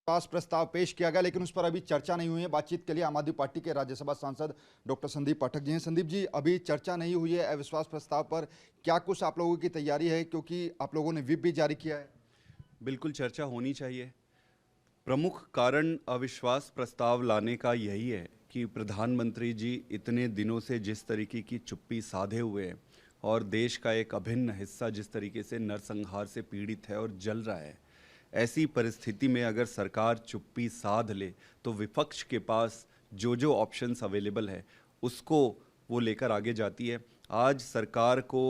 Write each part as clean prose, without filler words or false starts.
विश्वास प्रस्ताव पेश किया गया, लेकिन उस पर अभी चर्चा नहीं हुई है। बातचीत के लिए आम आदमी पार्टी के राज्यसभा सांसद डॉक्टर संदीप पाठक जी हैं। संदीप जी, अभी चर्चा नहीं हुई है अविश्वास प्रस्ताव पर, क्या कुछ आप लोगों की तैयारी है, क्योंकि आप लोगों ने व्हिप भी जारी किया है? बिल्कुल चर्चा होनी चाहिए। प्रमुख कारण अविश्वास प्रस्ताव लाने का यही है कि प्रधानमंत्री जी इतने दिनों से जिस तरीके की चुप्पी साधे हुए हैं और देश का एक अभिन्न हिस्सा जिस तरीके से नरसंहार से पीड़ित है और जल रहा है, ऐसी परिस्थिति में अगर सरकार चुप्पी साध ले तो विपक्ष के पास जो जो ऑप्शंस अवेलेबल है उसको वो लेकर आगे जाती है। आज सरकार को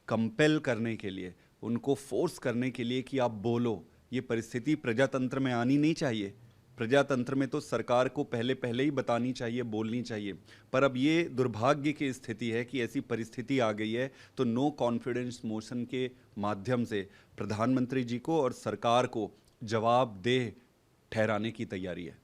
कंपेल करने के लिए, उनको फोर्स करने के लिए कि आप बोलो, ये परिस्थिति प्रजातंत्र में आनी नहीं चाहिए। प्रजातंत्र में तो सरकार को पहले पहले ही बतानी चाहिए, बोलनी चाहिए। पर अब ये दुर्भाग्य की स्थिति है कि ऐसी परिस्थिति आ गई है, तो नो कॉन्फिडेंस मोशन के माध्यम से प्रधानमंत्री जी को और सरकार को जवाबदेह ठहराने की तैयारी है।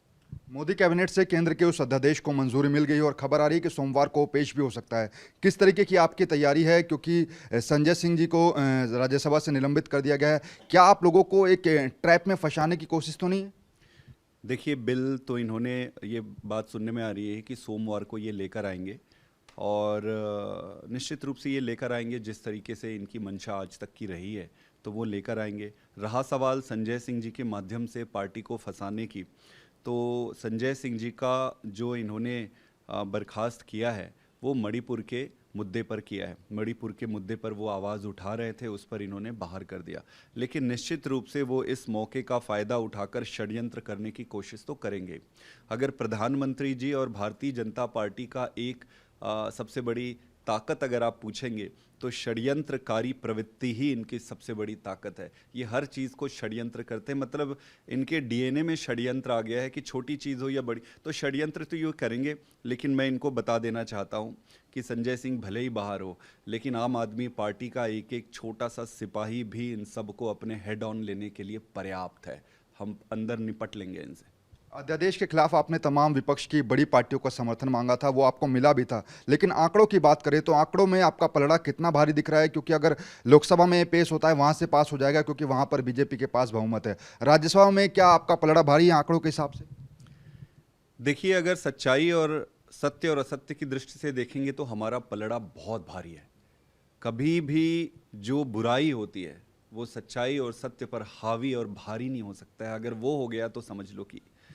मोदी कैबिनेट से केंद्र के उस अध्यादेश को मंजूरी मिल गई और खबर आ रही है कि सोमवार को पेश भी हो सकता है। किस तरीके की आपकी तैयारी है, क्योंकि संजय सिंह जी को राज्यसभा से निलंबित कर दिया गया है? क्या आप लोगों को एक ट्रैप में फंसाने की कोशिश तो नहीं है? देखिए, बिल तो इन्होंने, ये बात सुनने में आ रही है कि सोमवार को ये लेकर आएंगे और निश्चित रूप से ये लेकर आएंगे जिस तरीके से इनकी मंशा आज तक की रही है, तो वो लेकर आएंगे। रहा सवाल संजय सिंह जी के माध्यम से पार्टी को फंसाने की, तो संजय सिंह जी का जो इन्होंने बर्खास्त किया है वो मणिपुर के मुद्दे पर किया है। मणिपुर के मुद्दे पर वो आवाज़ उठा रहे थे, उस पर इन्होंने बाहर कर दिया। लेकिन निश्चित रूप से वो इस मौके का फ़ायदा उठाकर षड्यंत्र करने की कोशिश तो करेंगे। अगर प्रधानमंत्री जी और भारतीय जनता पार्टी का एक सबसे बड़ी ताकत अगर आप पूछेंगे तो षड्यंत्रकारी प्रवृत्ति ही इनकी सबसे बड़ी ताकत है। ये हर चीज़ को षड्यंत्र करते हैं, मतलब इनके डीएनए में षड्यंत्र आ गया है कि छोटी चीज़ हो या बड़ी, तो षड्यंत्र तो ये करेंगे। लेकिन मैं इनको बता देना चाहता हूँ कि संजय सिंह भले ही बाहर हो, लेकिन आम आदमी पार्टी का एक एक छोटा सा सिपाही भी इन सबको अपने हेड ऑन लेने के लिए पर्याप्त है। हम अंदर निपट लेंगे इनसे। अध्यादेश के खिलाफ आपने तमाम विपक्ष की बड़ी पार्टियों का समर्थन मांगा था, वो आपको मिला भी था। लेकिन आंकड़ों की बात करें तो आंकड़ों में आपका पलड़ा कितना भारी दिख रहा है? क्योंकि अगर लोकसभा में पेश होता है वहां से पास हो जाएगा, क्योंकि वहां पर बीजेपी के पास बहुमत है। राज्यसभा में क्या आपका पलड़ा भारी है आंकड़ों के हिसाब से? देखिए, अगर सच्चाई और सत्य और असत्य की दृष्टि से देखेंगे तो हमारा पलड़ा बहुत भारी है। कभी भी जो बुराई होती है वो सच्चाई और सत्य पर हावी और भारी नहीं हो सकता है। अगर वो हो गया तो समझ लो कि